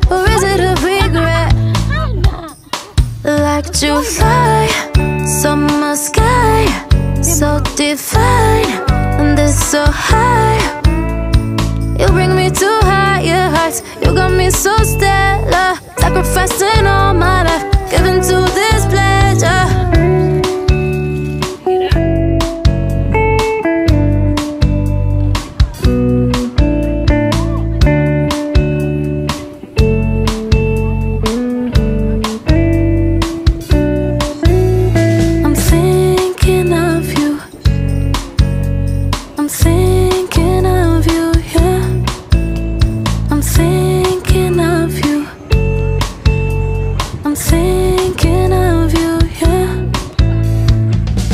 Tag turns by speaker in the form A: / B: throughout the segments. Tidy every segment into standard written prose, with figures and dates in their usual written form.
A: or is it a regret? Like July, summer sky, so divine, and it's so high. You bring me to higher heights. You got me so stellar, sacrificing all my life, giving to this pleasure.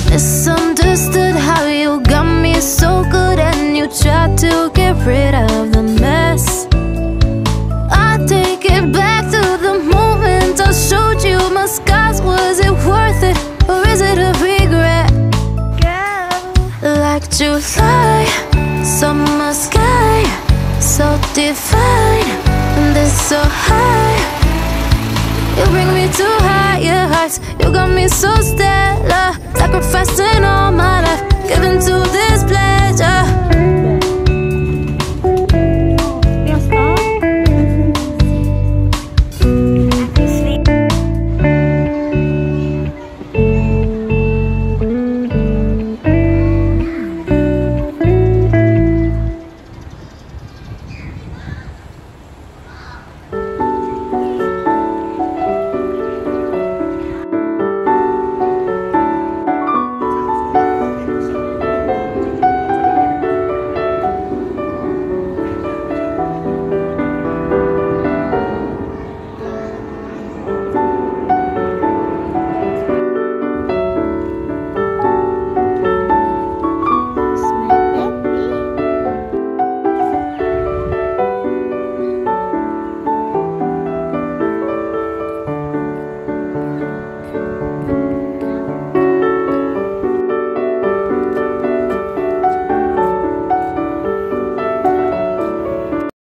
A: Misunderstood how you got me so good and you tried to get rid of the mess. I take it back to the moment I showed you my scars. Was it worth it or is it a regret? Like July, summer sky, so divine, and it's so high. You bring me to higher heights. You got me so stellar, sacrificing all my